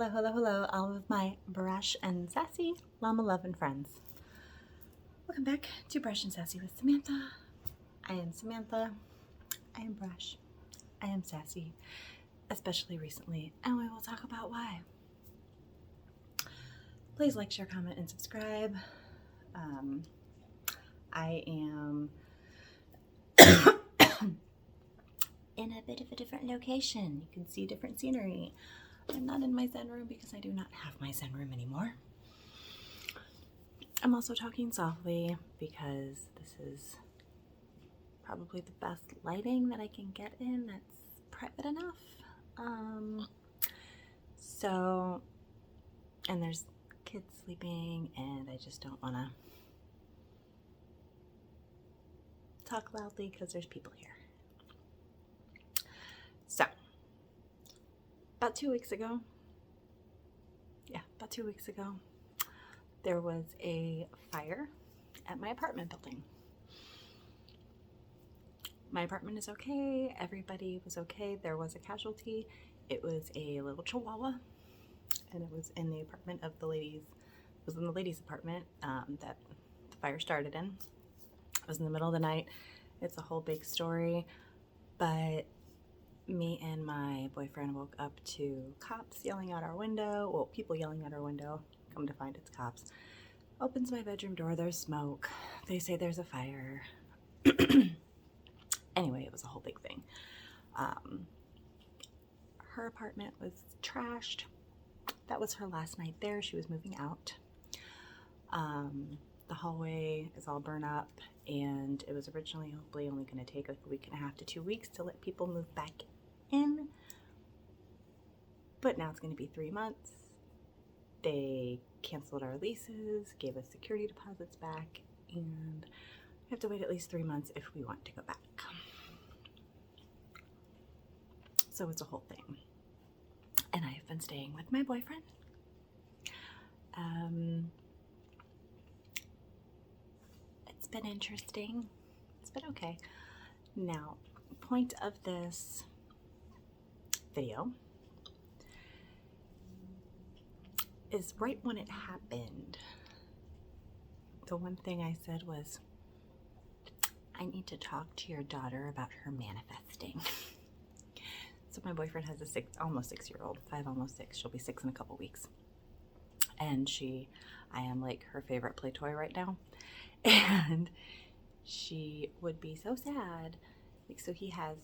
Hello, hello, hello, all of my Brash and Sassy Llama loving friends. Welcome back to Brash and Sassy with Samantha. I am Samantha. I am Brash. I am Sassy, especially recently, and we will talk about why. Please like, share, comment, and subscribe. I am in a bit of a different location. You can see different scenery. I'm not in my Zen room because I do not have my Zen room anymore. I'm also talking softly because this is probably the best lighting that I can get in that's private enough. And there's kids sleeping and I just don't want to talk loudly because there's people here. So, about 2 weeks ago, there was a fire at my apartment building. My apartment is okay. Everybody was okay. There was a casualty. It was a little chihuahua, and it was in the apartment of the ladies. It was in the ladies' apartment that the fire started in. It was in the middle of the night. It's a whole big story, but me and my boyfriend woke up to cops yelling out our window. Well, people yelling out our window. Come to find it's cops. Opens my bedroom door. There's smoke. They say there's a fire. Anyway, it was a whole big thing. Her apartment was trashed. That was her last night there. She was moving out. The hallway is all burnt up, and it was originally hopefully only going to take like a week and a half to 2 weeks to let people move back in, but now it's going to be 3 months. They canceled our leases, gave us security deposits back, and we have to wait at least 3 months if we want to go back. So it's a whole thing. And I have been staying with my boyfriend. It's been interesting. It's been okay. Now, point of this video is right when it happened. The one thing I said was, I need to talk to your daughter about her manifesting. So my boyfriend has a almost 6-year-old, 5, almost 6. She'll be 6 in a couple weeks. And I am like her favorite play toy right now. And she would be so sad. Like, so he has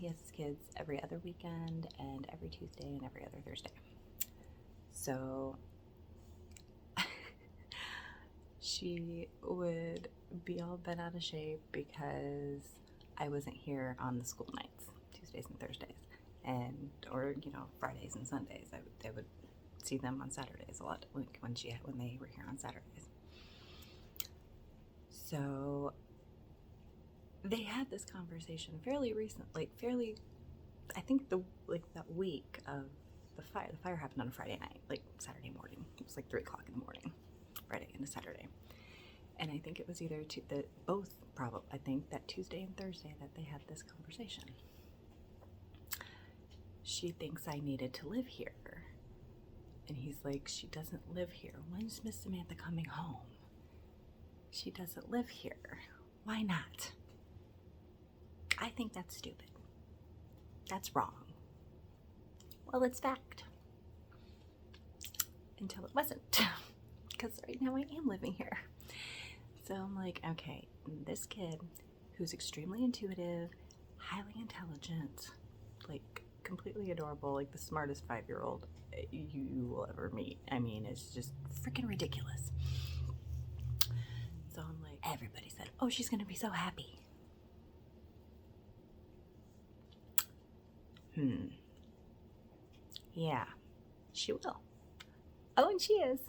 his kids every other weekend and every Tuesday and every other Thursday. So she would be all bent out of shape because I wasn't here on the school nights, Tuesdays and Thursdays, or Fridays and Sundays. I would see them on Saturdays a lot, like when they were here on Saturdays. So they had this conversation fairly recently, I think that week of the fire. The fire happened on a Friday night, like Saturday morning. It was like 3 o'clock in the morning, Friday into Saturday. And I think it was either I think that Tuesday and Thursday that they had this conversation. She thinks I needed to live here. And he's like, she doesn't live here. When's Miss Samantha coming home? She doesn't live here. Why not? I think that's stupid. That's wrong. Well, it's fact. Until it wasn't. Because right now I am living here. So I'm like, okay, this kid who's extremely intuitive, highly intelligent, like completely adorable, like the smartest 5-year-old you will ever meet. I mean, it's just freaking ridiculous. So I'm like, everybody said, oh, she's going to be so happy. Yeah, she will. Oh, and she is.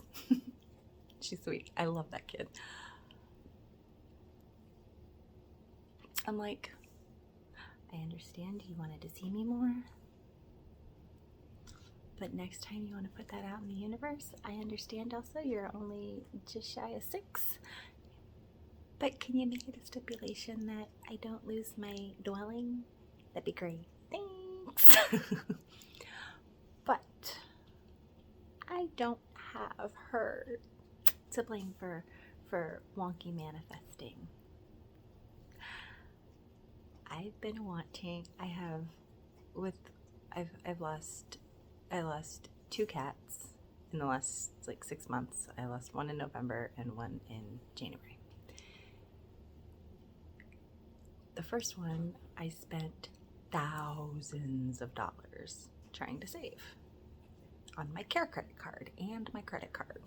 She's sweet. I love that kid. I'm like, I understand you wanted to see me more, but next time you want to put that out in the universe, I understand also you're only just shy of 6. But can you make it a stipulation that I don't lose my dwelling? That'd be great. Thanks. But I don't have her to blame for wonky manifesting. I've been wanting, I lost 2 cats in the last like 6 months. I lost one in November and one in January. The first one I spent thousands of dollars trying to save on my care credit card and my credit card.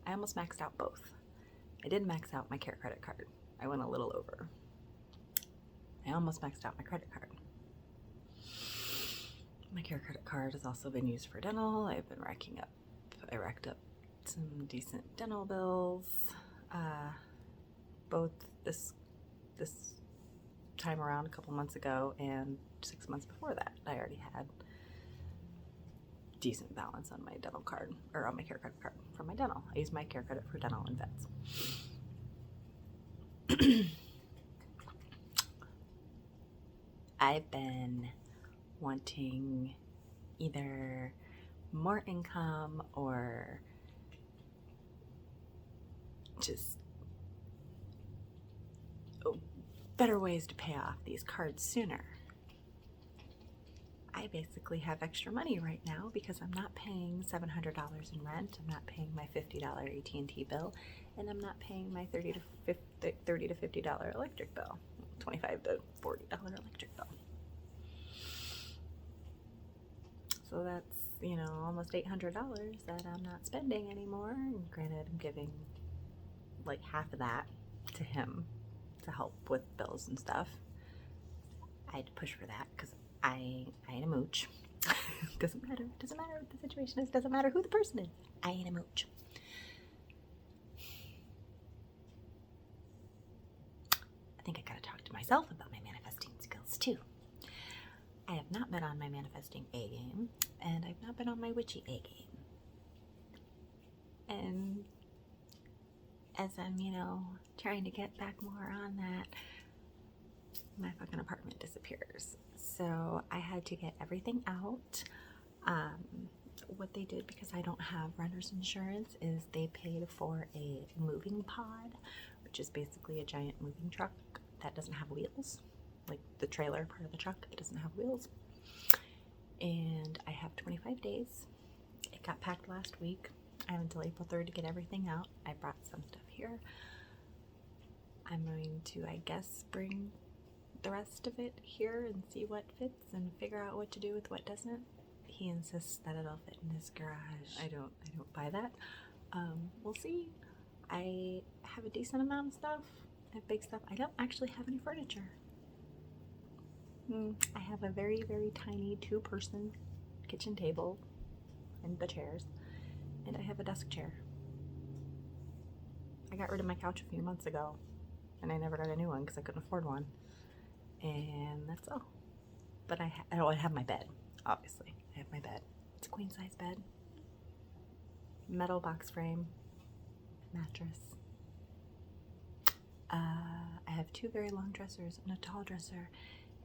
I almost maxed out both. I did max out my care credit card. I went a little over. I almost maxed out my credit card. My care credit card has also been used for dental. I racked up some decent dental bills. Both this time around a couple months ago and 6 months before that, I already had decent balance on my dental card, or on my care credit card for my dental. I use my care credit for dental and vets. I've been wanting either more income or just better ways to pay off these cards sooner. I basically have extra money right now because I'm not paying $700 in rent, I'm not paying my $50 AT&T bill, and I'm not paying my $30 to $50 electric bill, $25 to $40 electric bill. So that's, almost $800 that I'm not spending anymore. And granted, I'm giving like half of that to him to help with bills and stuff. I had to push for that because I ain't a mooch. Doesn't matter what the situation is, doesn't matter who the person is. I ain't a mooch. I think I gotta talk to myself about my manifesting skills too. I have not been on my manifesting A game, and I've not been on my witchy A game. And as I'm, trying to get back more on that, my fucking apartment disappears. So I had to get everything out. What they did, because I don't have renter's insurance, is they paid for a moving pod, which is basically a giant moving truck that doesn't have wheels. Like the trailer part of the truck, it doesn't have wheels. And I have 25 days. It got packed last week. I have until April 3rd to get everything out. I brought some stuff here. I'm going to, I guess, bring the rest of it here and see what fits and figure out what to do with what doesn't. He insists that it'll fit in his garage. I don't buy that. We'll see. I have a decent amount of stuff. I have big stuff. I don't actually have any furniture. I have a very, very tiny 2-person kitchen table and the chairs, and I have a desk chair. I got rid of my couch a few months ago, and I never got a new one because I couldn't afford one. And that's all. But I have my bed, obviously. I have my bed. It's a queen-size bed. Metal box frame. Mattress. I have 2 very long dressers and a tall dresser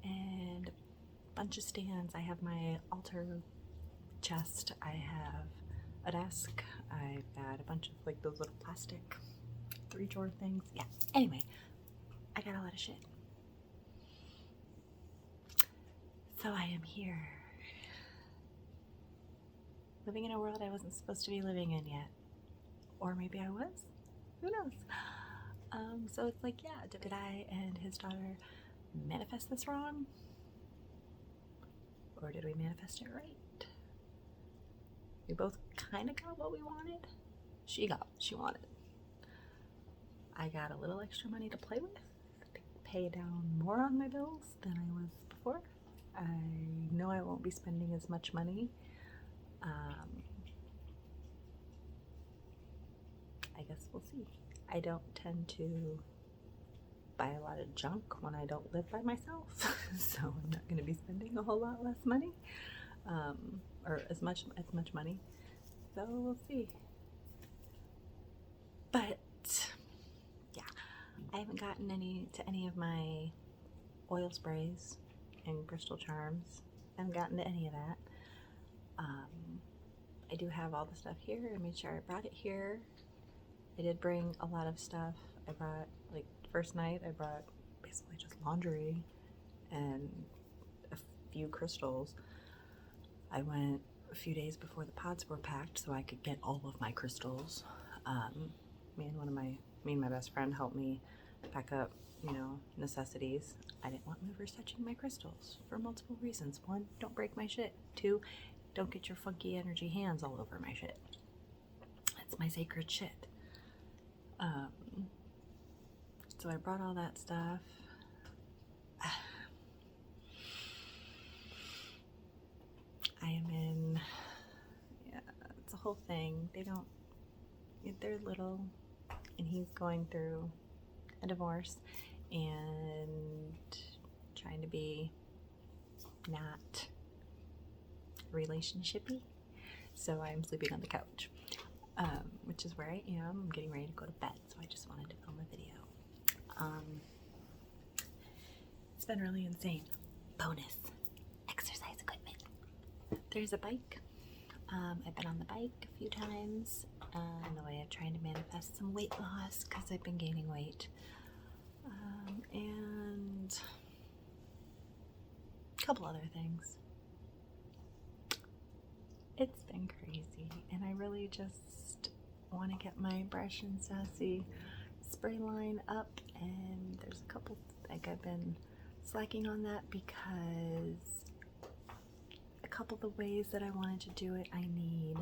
and a bunch of stands. I have my altar chest. I have a desk. I've got a bunch of like those little plastic 3-drawer things. Yeah. Anyway, I got a lot of shit. So I am here, living in a world I wasn't supposed to be living in yet. Or maybe I was. Who knows? So it's like, yeah, did I and his daughter manifest this wrong? Or did we manifest it right? We both kind of got what we wanted. She got what she wanted. I got a little extra money to play with, to pay down more on my bills than I was before. I know I won't be spending as much money. I guess we'll see. I don't tend to buy a lot of junk when I don't live by myself, so I'm not going to be spending a whole lot less money, or as much money. So we'll see. But yeah, I haven't gotten any of my oil sprays and crystal charms. I haven't gotten to any of that. I do have all the stuff here. I made sure I brought it here. I did bring a lot of stuff. I brought, like, first night I brought basically just laundry and a few crystals. I went a few days before the pods were packed so I could get all of my crystals. Me and my best friend helped me pack up, you know, necessities. I didn't want movers touching my crystals for multiple reasons. One, don't break my shit. Two, don't get your funky energy hands all over my shit. That's my sacred shit. So I brought all that stuff. I am in, yeah, it's a whole thing. They're little, and he's going through a divorce and trying to be not relationshipy. So I'm sleeping on the couch, which is where I am. I'm getting ready to go to bed, so I just wanted to film a video. It's been really insane. Bonus, exercise equipment. There's a bike. I've been on the bike a few times in the way of trying to manifest some weight loss because I've been gaining weight. And a couple other things. It's been crazy, and I really just want to get my Brash and Sassy spray line up, and there's a couple, like, I've been slacking on that because a couple of the ways that I wanted to do it, I need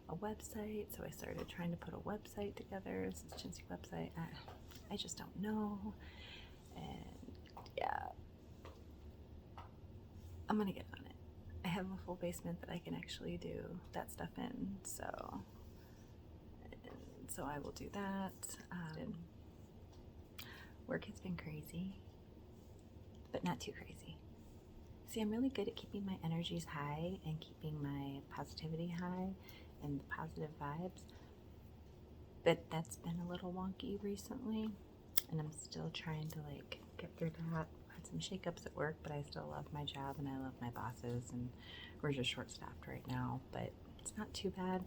a website, so I started trying to put a website together. This is Chintzy website. I just don't know, and yeah, I'm gonna get on it. I have a full basement that I can actually do that stuff in, so I will do that. Work has been crazy, but not too crazy. See, I'm really good at keeping my energies high and keeping my positivity high and the positive vibes, but that's been a little wonky recently, and I'm still trying to, like, get through that. I had some shakeups at work, but I still love my job and I love my bosses, and we're just short-staffed right now, but it's not too bad.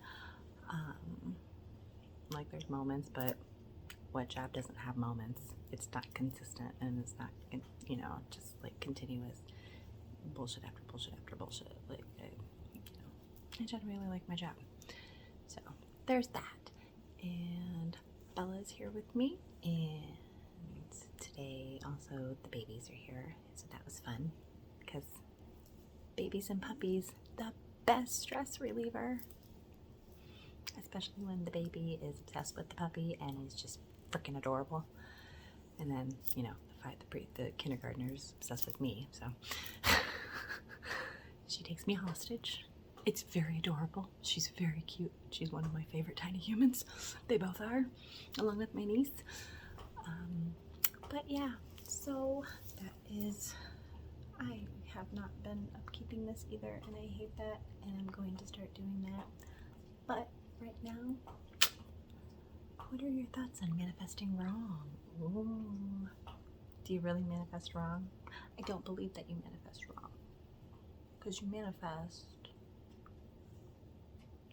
Like, there's moments, but what job doesn't have moments? It's not consistent, and it's not, you know, just like continuous bullshit after bullshit after bullshit. Like, I generally like my job. So there's that. And Bella's here with me, and today also the babies are here, so that was fun because babies and puppies, the best stress reliever, especially when the baby is obsessed with the puppy and is just freaking adorable. And then, you know, the kindergartner's obsessed with me, so she takes me hostage. It's very adorable. She's very cute. She's one of my favorite tiny humans. They both are, along with my niece. But yeah, so that is, I have not been upkeeping this either, and I hate that, and I'm going to start doing that. But right now, what are your thoughts on manifesting wrong? Ooh. Do you really manifest wrong? I don't believe that you manifest wrong, because you manifest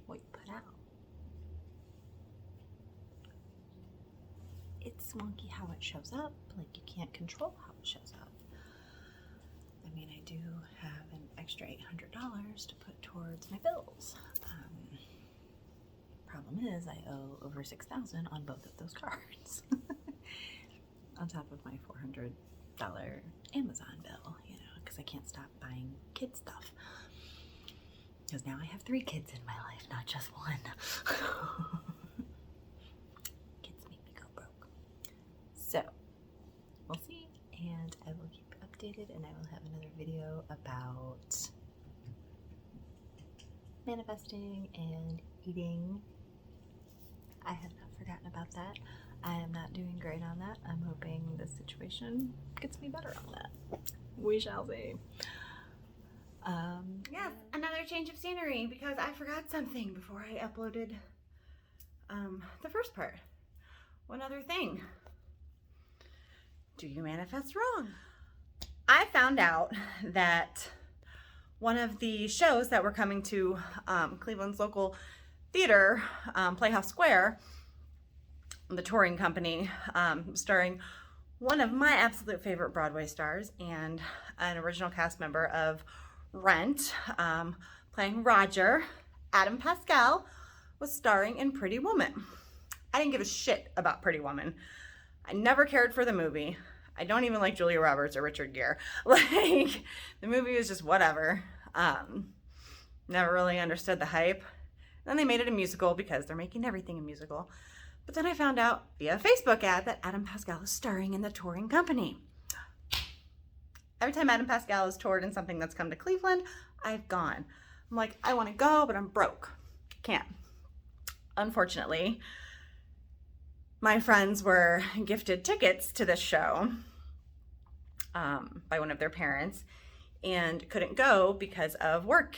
what you put out. It's wonky how it shows up. Like, you can't control how it shows up. I mean, I do have an extra $800 to put towards my bills. Problem is, I owe over $6,000 on both of those cards, on top of my $400 Amazon bill. You know, because I can't stop buying kid stuff. Because now I have 3 kids in my life, not just one. Kids make me go broke. So, we'll see, and I will keep updated, and I will have another video about manifesting and eating. I have not forgotten about that. I am not doing great on that. I'm hoping this situation gets me better on that. We shall see. Yes, another change of scenery, because I forgot something before I uploaded the first part. One other thing. Do you manifest wrong? I found out that one of the shows that were coming to Cleveland's local theater, Playhouse Square, the touring company, starring one of my absolute favorite Broadway stars and an original cast member of Rent, playing Roger. Adam Pascal was starring in Pretty Woman. I didn't give a shit about Pretty Woman. I never cared for the movie. I don't even like Julia Roberts or Richard Gere. Like, the movie was just whatever. Never really understood the hype. Then they made it a musical because they're making everything a musical. But then I found out via a Facebook ad that Adam Pascal is starring in the touring company. Every time Adam Pascal has toured in something that's come to Cleveland, I've gone. I'm like, I want to go, but I'm broke. Can't. Unfortunately, my friends were gifted tickets to this show by one of their parents and couldn't go because of work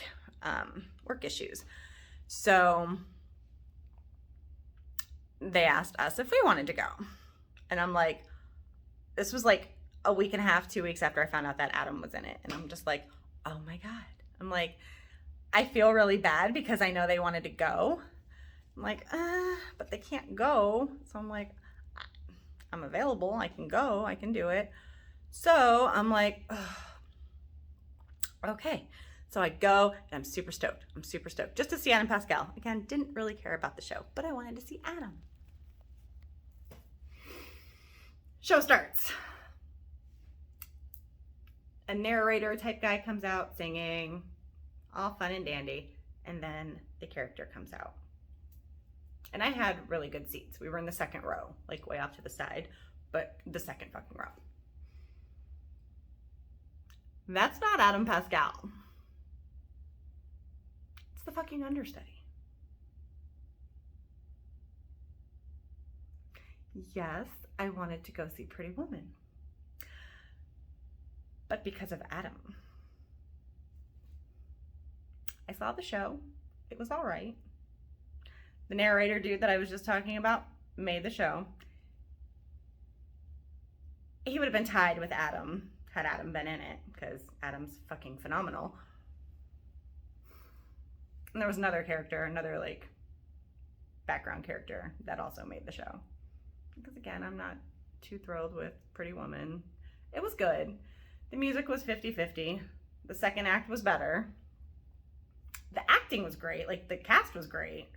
issues. So they asked us if we wanted to go. And I'm like, this was like a week and a half, 2 weeks after I found out that Adam was in it. And I'm just like, oh my God. I'm like, I feel really bad because I know they wanted to go. I'm like, but they can't go. So I'm like, I'm available. I can go. I can do it. So I'm like, okay. So I go and I'm super stoked. I'm super stoked just to see Adam Pascal. Again, didn't really care about the show, but I wanted to see Adam. Show starts. A narrator type guy comes out singing, all fun and dandy, and then the character comes out. And I had really good seats. We were in the second row, like way off to the side, but the second fucking row. That's not Adam Pascal. It's the fucking understudy. Yes, I wanted to go see Pretty Woman, but because of Adam. I saw the show. It was all right. The narrator dude that I was just talking about made the show. He would have been tied with Adam had Adam been in it, because Adam's fucking phenomenal. And there was another character, another like background character that also made the show. Because again, I'm not too thrilled with Pretty Woman. It was good. The music was 50-50. The second act was better. The acting was great. Like, the cast was great.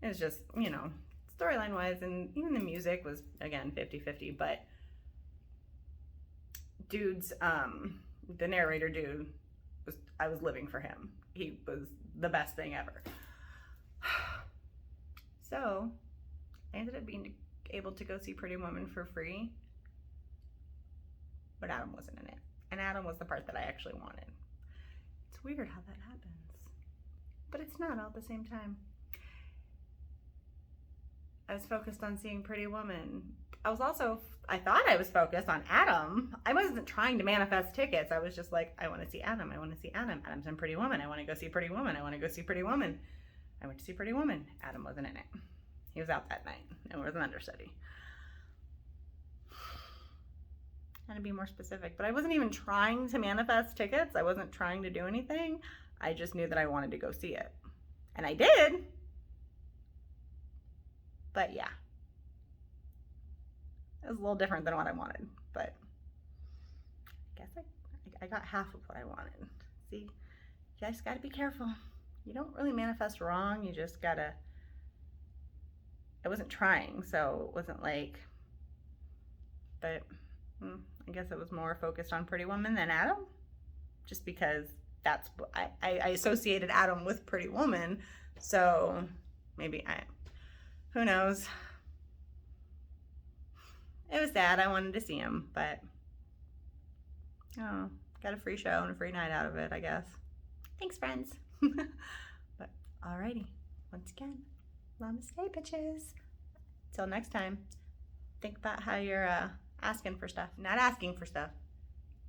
It was just, you know, storyline wise, and even the music was, again, 50-50. But dude's, the narrator dude, I was living for him. He was the best thing ever. So I ended up being able to go see Pretty Woman for free, but Adam wasn't in it. And Adam was the part that I actually wanted. It's weird how that happens, but it's not all at the same time. I was focused on seeing Pretty Woman. I thought I was focused on Adam. I wasn't trying to manifest tickets. I was just like, I want to see Adam. I want to see Adam. Adam's in Pretty Woman. I want to go see Pretty Woman. I want to go see Pretty Woman. I went to see Pretty Woman. Adam wasn't in it. He was out that night. It was an understudy. I had to be more specific, but I wasn't even trying to manifest tickets. I wasn't trying to do anything. I just knew that I wanted to go see it. And I did. But yeah. It was a little different than what I wanted, but I guess I got half of what I wanted. See, you guys gotta be careful. You don't really manifest wrong. You just gotta, I wasn't trying, so it wasn't like, but I guess it was more focused on Pretty Woman than Adam, just because that's, I associated Adam with Pretty Woman, so maybe who knows. It was sad. I wanted to see him, but got a free show and a free night out of it, I guess. Thanks, friends. But alrighty, once again, namaste, bitches. Till next time, think about how you're asking for stuff. Not asking for stuff,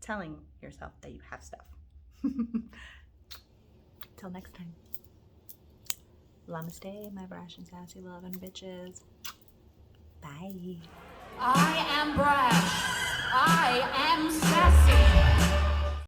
telling yourself that you have stuff. Till next time. Namaste, my Brash and Sassy loving bitches. Bye. I am Brash. I am Sassy.